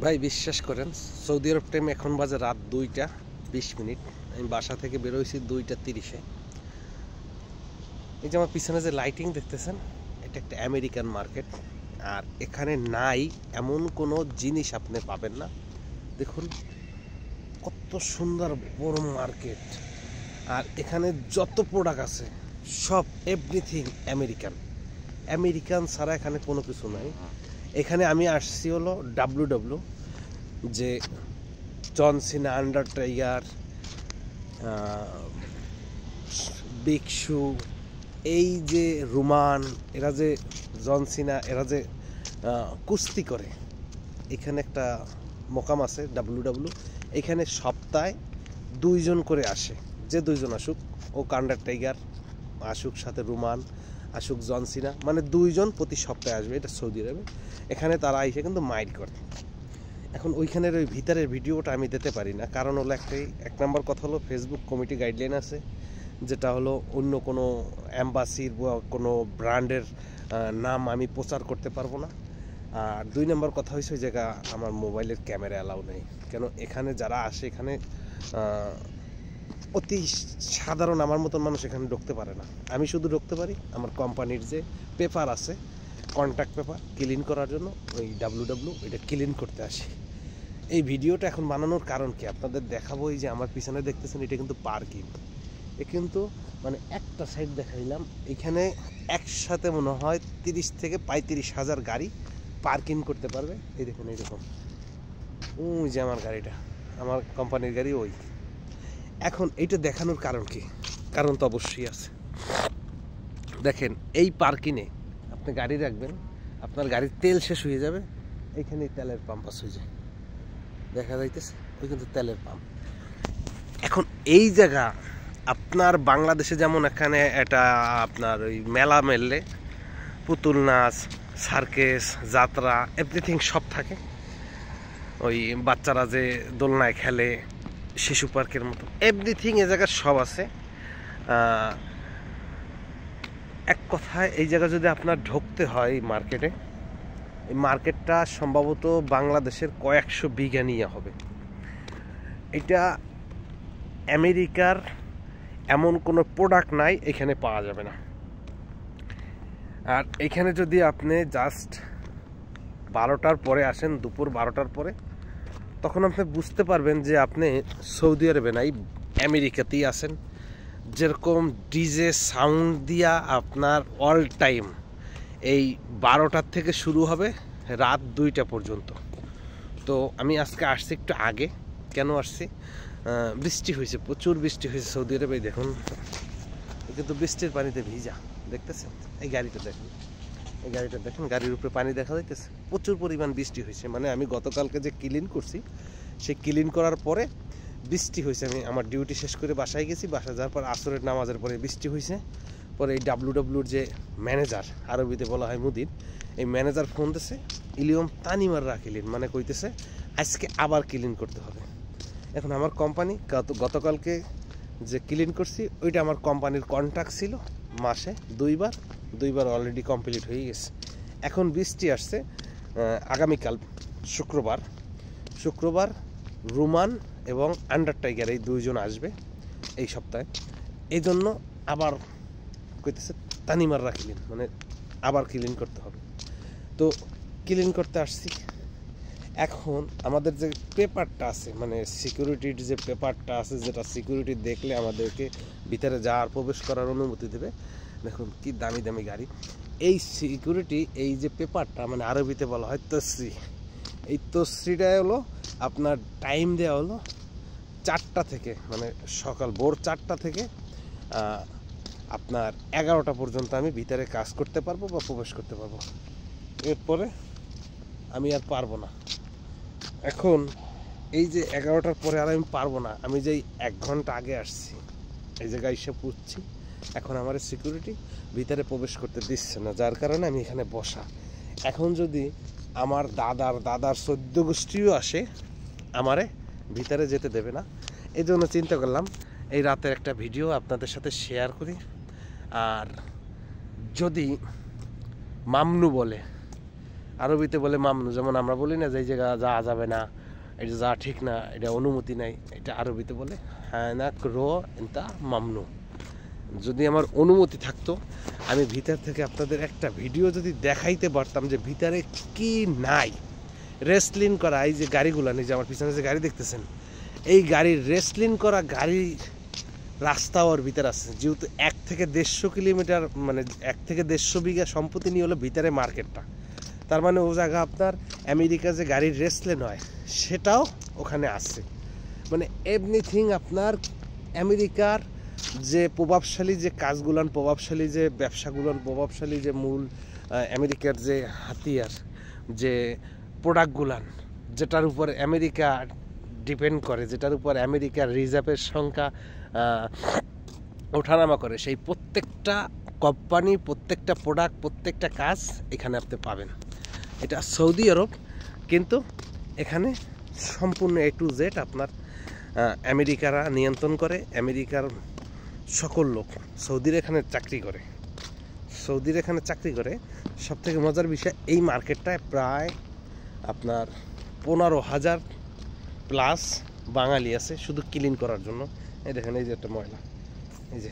ভাই বিশ্বাস করেন, সৌদি আরব টাইম এখন বাজে রাত 2টা 20 মিনিট। আমি বাসা থেকে বেরোইছি 2টা 30-এ। এই যে আমার পিছনে যে লাইটিং দেখতেছেন, এটা একটা আমেরিকান মার্কেট। আর এখানে নাই এমন কোনো জিনিস আপনি পাবেন না। দেখুন কত সুন্দর বড় মার্কেট। আর এখানে যত প্রোডাক্ট আছে সব এভরিথিং আমেরিকান। আমেরিকান ছাড়া এখানে কোনো কিছু নাই। এখানে আমি আসছি হলো ডাব্লিউ, যে জন সিনা, আন্ডারটেকার, বিগ শু, এই যে রোমান, এরা যে জন সিনা, এরা যে কুস্তি করে। এখানে একটা মোকাম আছে ডাব্লিউ। এখানে সপ্তাহে 2জন করে আসে, যে 2জন আসুক, ও আন্ডারটেকার আসুক, সাথে রোমান আসুক, জন সিনা, মানে 2জন প্রতি সপ্তাহে আসবে। এটা সৌদি আরবে। এখানে তারা এসে কিন্তু মাইল করে। এখন ওইখানের ওই ভিতরের ভিডিওটা আমি দিতে পারি না, কারণ হলো এক নম্বর কথা হলো ফেসবুক কমিটি গাইডলাইন আছে, যেটা হলো অন্য কোনো অ্যাম্বাসির বা কোনো ব্র্যান্ডের নাম আমি প্রচার করতে পারবো না। আর 2 নম্বর কথা হয়েছে ওই জায়গা আমার মোবাইলের ক্যামেরা অ্যালাউ নেই, কেন এখানে যারা আসে এখানে অতি সাধারণ আমার মতন মানুষ এখানে ঢুকতে পারে না। আমি শুধু ঢুকতে পারি আমার কোম্পানির যে পেপার আছে, কন্ট্যাক্ট পেপার ক্লিন করার জন্য। ওই ডাব্লিউ এটা ক্লিন করতে আসি। এই ভিডিওটা এখন বানানোর কারণ কি আপনাদের দেখাবো। এই যে আমার পিছনে দেখতেছেন, এটা কিন্তু পার্কিং। এ কিন্তু মানে একটা সাইড দেখাইলাম, এখানে একসাথে মনে হয় 30 থেকে 35,000 গাড়ি পার্কিং করতে পারবে। এই দেখুন এইরকম, ওই যে আমার গাড়িটা, আমার কোম্পানির গাড়ি ওই। এখন এইটা দেখানোর কারণ কি? কারণ তো অবশ্যই আছে। দেখেন এই পার্কিংয়ে আপনি গাড়ি রাখবেন, আপনার গাড়ির তেল শেষ হয়ে যাবে, এইখানেই তেলের পাম্প আছে, হয়ে যায় দেখা যাইতেছে, ওই কিন্তু তেলের পাম্প। এখন এই জায়গা আপনার বাংলাদেশে যেমন এখানে এটা আপনার ওই মেলা মেললে পুতুল নাচ, সার্কেস, যাত্রা, এভরিথিং সব থাকে। ওই বাচ্চারা যে দোলনায় খেলে, শিশু পার্কের মতো এভরিথিং এ জায়গায় সব আছে। এক কথায় এই জায়গা যদি আপনার ঢুকতে হয় মার্কেটে, এই মার্কেটটা সম্ভবত বাংলাদেশের কয়েকশো বিঘা নিয়ে হবে। এটা আমেরিকার এমন কোনো প্রোডাক্ট নাই এখানে পাওয়া যাবে না। আর এখানে যদি আপনি জাস্ট 12টার পরে আসেন, দুপুর 12টার পরে, তখন আপনি বুঝতে পারবেন যে আপনি সৌদি আরবে নাই, আমেরিকাতেই আছেন। যেরকম ডিজে সাউন্ড দিয়া আপনার অল টাইম এই 12টার থেকে শুরু হবে রাত 2টা পর্যন্ত। তো আমি আজকে আসছি একটু আগে। কেন আসছি? বৃষ্টি হয়েছে, প্রচুর বৃষ্টি হয়েছে সৌদি আরবে। দেখুন কিন্তু বৃষ্টির পানিতে ভিজা, দেখতেছেন? এই গাড়িটা দেখুন, এই গাড়িটা দেখেন, গাড়ির উপরে পানি দেখা যাইতেছে। প্রচুর পরিমাণ বৃষ্টি হয়েছে। মানে আমি গতকালকে যে ক্লিন করছি, সে ক্লিন করার পরে বৃষ্টি হয়েছে। আমি আমার ডিউটি শেষ করে বাসায় গেছি, বাসায় যাওয়ার পর আসরের নামাজের পরে বৃষ্টি হয়েছে। পরে এই ডাব্লিউর যে ম্যানেজার, আরবিতে বলা হয় মুদির, এই ম্যানেজার ফোন দিছে, ইলিয়ম তানিমার রাখিলেন, মানে কইতেছে আজকে আবার ক্লিন করতে হবে। এখন আমার কোম্পানি গতকালকে যে ক্লিন করছি, ওইটা আমার কোম্পানির কন্ট্রাক্ট ছিল মাসে 2বার অলরেডি কমপ্লিট হয়ে গেছে। এখন বৃষ্টি আসছে। আগামীকাল শুক্রবার রোমান এবং আন্ডারটেকার এই 2জন আসবে এই সপ্তাহে। এই জন্য আবার কইতেছে তানিমার রাখিলেন, মানে আবার ক্লিন করতে হবে। তো ক্লিন করতে আসছি। এখন আমাদের যে পেপারটা আছে, মানে সিকিউরিটির যে পেপারটা আছে, যেটা সিকিউরিটি দেখলে আমাদেরকে ভিতরে যাওয়ার, প্রবেশ করার অনুমতি দেবে। দেখুন কি দামি দামি গাড়ি। এই সিকিউরিটি, এই যে পেপারটা, মানে আরবিতে বলা হয় তসরি। এই তসরিটা হলো আপনার টাইম দেওয়া হলো 4টা থেকে, মানে সকাল ভোর 4টা থেকে আপনার 11টা পর্যন্ত আমি ভিতরে কাজ করতে পারবো বা প্রবেশ করতে পারবো। এরপরে আমি আর পারবো না। এখন এই যে 11টার পরে আর আমি পারবো না। আমি যেই 1 ঘন্টা আগে আসছি, এই জায়গায় এসে পুষছি, এখন আমার সিকিউরিটি ভিতরে প্রবেশ করতে দিচ্ছে না, যার কারণে আমি এখানে বসা। এখন যদি আমার দাদার 14 গোষ্ঠীও আসে, আমারে ভিতরে যেতে দেবে না। এই জন্য চিন্তা করলাম এই রাতের একটা ভিডিও আপনাদের সাথে শেয়ার করি। আর যদি মামনু বলে, আরবিতে বলে মামনু, যেমন আমরা বলি না যে এই জায়গা যাওয়া যাবে না, এটা যা ঠিক না, এটা অনুমতি নাই, এটা আরবিতে বলে হানাক রো ইনতা মামনু। যদি আমার অনুমতি থাকতো আমি ভিতর থেকে আপনাদের একটা ভিডিও যদি দেখাইতে পারতাম যে ভিতরে কি নাই। রেসলিং করা এই যে গাড়িগুলো, এই যে আমার পিছনে যে গাড়ি দেখতেছেন, এই গাড়ির রেসলিং করা গাড়ি রাস্তাও ওর ভিতরে আছে। যেহেতু 1 থেকে 150 কিলোমিটার মানে 1 থেকে 150 বিঘা সম্পত্তি নিয়ে হলো ভিতরে মার্কেটটা, তার মানে ও জায়গা আপনার আমেরিকা যে গাড়ির রেসলেন হয় সেটাও ওখানে আছে। মানে এভরিথিং আপনার আমেরিকার যে প্রভাবশালী যে কাজগুলান, প্রভাবশালী যে ব্যবসাগুলান, প্রভাবশালী যে মূল আমেরিকার যে হাতিয়ার, যে প্রোডাক্টগুলান, যেটার উপর আমেরিকা ডিপেন্ড করে, যেটার উপর আমেরিকার রিজার্ভের সংখ্যা ওঠানামা করে, সেই প্রত্যেকটা কোম্পানি, প্রত্যেকটা প্রোডাক্ট, প্রত্যেকটা কাজ এখানে আপনি পাবেন। এটা সৌদি আরব, কিন্তু এখানে সম্পূর্ণ A to Z আপনার আমেরিকারা নিয়ন্ত্রণ করে। আমেরিকার সকল লোক সৌদির এখানে চাকরি করে, সৌদির এখানে চাকরি করে। সবথেকে মজার বিষয়, এই মার্কেটটায় প্রায় আপনার 15,000 প্লাস বাঙালি আছে শুধু ক্লিন করার জন্য। এই দেখেন, এই যে একটা ময়লা, এই যে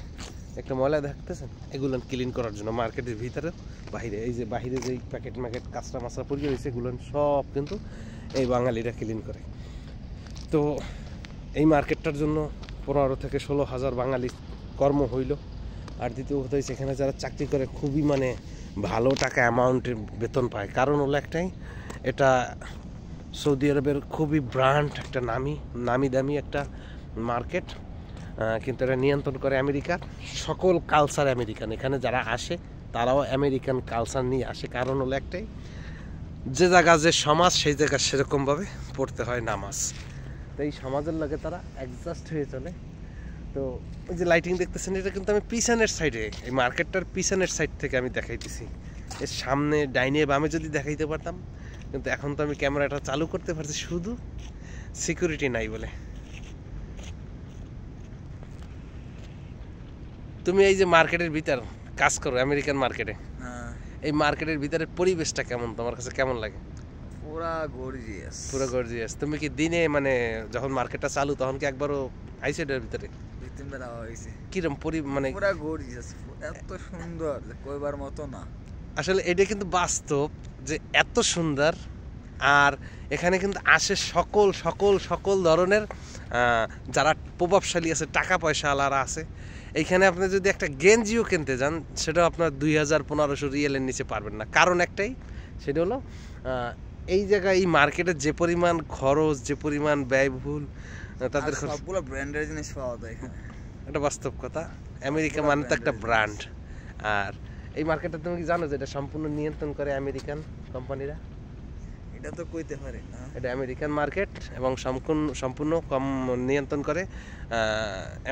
একটা ময়লা দেখতেছেন, এগুলো ক্লিন করার জন্য মার্কেটের ভিতরে বাইরে, এই যে বাইরে যেই প্যাকেট কাঁচরা মাছরা পড়ে রয়েছে এগুলো সব কিন্তু এই বাঙালিরা ক্লিন করে। তো এই মার্কেটটার জন্য 15 থেকে 16,000 বাঙালি কর্ম হইল। আর দ্বিতীয় কথা হচ্ছে, এখানে যারা চাকরি করে খুবই মানে ভালো টাকা অ্যামাউন্টের বেতন পায়। কারণ হলো একটাই, এটা সৌদি আরবের খুবই ব্র্যান্ড একটা নামি দামি একটা মার্কেট, কিন্তু এটা নিয়ন্ত্রণ করে আমেরিকার সকল কালচার আমেরিকান। এখানে যারা আসে তারাও আমেরিকান কালচার নিয়ে আসে। কারণ হলো একটাই, যে জায়গা যে সমাজ সেই জায়গা সেরকমভাবে পড়তে হয় নামাজ। তো এই সমাজের লগে তারা অ্যাডজাস্ট হয়ে চলে। তো ওই যে লাইটিং দেখতেছেন, এটা কিন্তু আমি পিছনের সাইডে, এই মার্কেটটার পিছনের সাইড থেকে আমি দেখাইতেছি। এর সামনে ডাইনে বামে যদি দেখাইতে পারতাম, কিন্তু এখন তো আমি ক্যামেরাটা চালু করতে পারছি, শুধু সিকিউরিটি নাই বলে। তুমি এই যে মার্কেটের ভিতর কাজ করো আমেরিকান মার্কেটে, এই মার্কেটের ভিতরের পরিবেশটা কেমন, তোমার কাছে কেমন লাগে? পুরা গর্জিয়াস, পুরো গর্জিয়াস। তুমি কি দিনে মানে যখন মার্কেটটা চালু তখন কি একবারও আইছো এটার ভিতরে? তিনবার যাওয়া হয়েছে। কিরম মানে পুরা গর্জিয়াস, এত সুন্দর যে কইবার মতো না। আসলে এটা কিন্তু বাস্তব যে এত সুন্দর। আর এখানে কিন্তু আসে সকল সকল সকল ধরনের যারা প্রভাবশালী আছে, টাকা পয়সা আলারা আছে। এইখানে আপনি যদি একটা গেঞ্জিও কিনতে যান, সেটাও আপনার 2,000-1,500 রিয়েলের নিচে পারবেন না। কারণ একটাই, সেটা হলো এই জায়গায় এই মার্কেটে যে পরিমাণ খরচ, যে পরিমাণ ব্যয়বহুল, তাদের সবগুলো ব্র্যান্ডের জিনিস পাওয়া যায় এখানে। এটা বাস্তব কথা। আমেরিকা মানে তো একটা ব্র্যান্ড। আর এই মার্কেটটা তুমি কি জানো যে এটা সম্পূর্ণ নিয়ন্ত্রণ করে আমেরিকান কোম্পানিরা? এটা তো কইতে পারে না, এটা আমেরিকান মার্কেট এবং সম্পূর্ণ নিয়ন্ত্রণ করে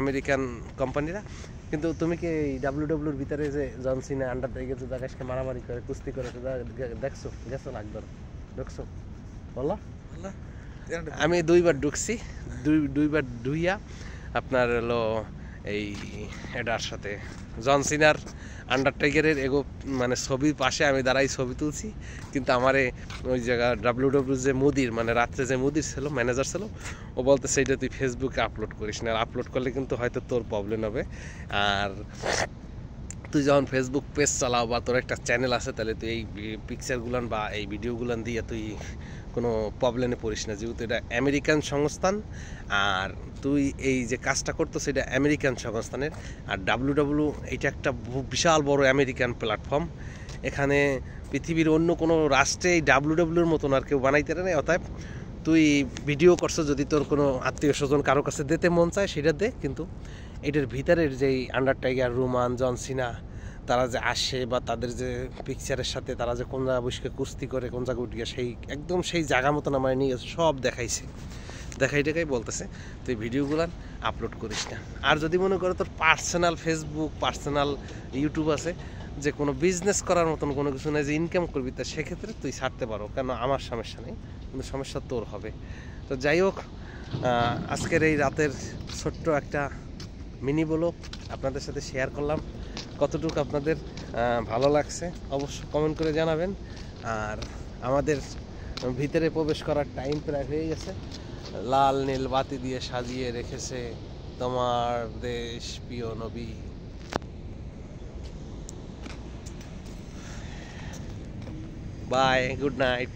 আমেরিকান কোম্পানিরা। কিন্তু তুমি কি ডাব্লিউডাব্লিউর ভিতরে যে জন সিনা, আন্ডারটেকার যে জায়গায় মারামারি করে, কুস্তি করে, দেখছো? গেছো না একবার? ঢুকছো? বলো। আমি 2বার ঢুকছি, দুইবার ঢুইয়া আপনার হলো এই এটার সাথে জন সিনার, আন্ডারটেকারের এগো মানে ছবির পাশে আমি দাঁড়াই ছবি তুলছি। কিন্তু আমার ওই জায়গা ডাব্লিউডাব্লিউ যে মুদির, মানে রাত্রে যে মুদির ছিল, ম্যানেজার ছিল, ও বলতে সেইটা তুই ফেসবুকে আপলোড করিস না, আপলোড করলে কিন্তু হয়তো তোর প্রবলেম হবে। আর তুই যখন ফেসবুক পেজ চালাও বা তোর একটা চ্যানেল আছে, তাহলে তুই এই পিকচারগুলান বা এই ভিডিওগুলান দিয়ে তুই কোনো প্রবলেমে পড়িস না, যেহেতু এটা আমেরিকান সংস্থান। আর তুই এই যে কাজটা করতো সেটা আমেরিকান সংস্থানের। আর ডাব্লিউডাব্লিউ এইটা একটা বিশাল বড় আমেরিকান প্ল্যাটফর্ম। এখানে পৃথিবীর অন্য কোনো রাষ্ট্রে এই ডাব্লিউডাব্লিউর মতন আর কেউ বানাইতে পারে না। অতএব তুই ভিডিও করছো, যদি তোর কোনো আত্মীয় স্বজন কারো কাছে দিতে মন চায় সেটা দে, কিন্তু এটার ভিতরের যেই আন্ডারটেকার, রোমান, জন সিনা, তারা যে আসে বা তাদের যে পিকচারের সাথে তারা যে কোন জায়গা বসে কুস্তি করে, কোন জায়গা উঠে সেই একদম সেই জায়গা মতন আমার নিয়ে গেছে, সব দেখাইছে। দেখাই বলতেছে তুই ভিডিওগুলো আপলোড করিস না। আর যদি মনে করো তোর পার্সোনাল ফেসবুক, পার্সোনাল ইউটিউব আছে, যে কোনো বিজনেস করার মতন কোনো কিছু নেই যে ইনকাম করবি, তা সেক্ষেত্রে তুই ছাড়তে পারো, কেন আমার সমস্যা নেই, কিন্তু সমস্যা তোর হবে। তো যাই হোক, আজকের এই রাতের ছোট্ট একটা মিনি ব্লগ আপনাদের সাথে শেয়ার করলাম। কতটুকু আপনাদের ভালো লাগছে অবশ্যই কমেন্ট করে জানাবেন। আর আমাদের ভিতরে প্রবেশ করার টাইম প্রায় হয়ে গেছে। লাল নীল বাতি দিয়ে সাজিয়ে রেখেছে তোমার দেশ প্রিয় নবী। Bye, good night.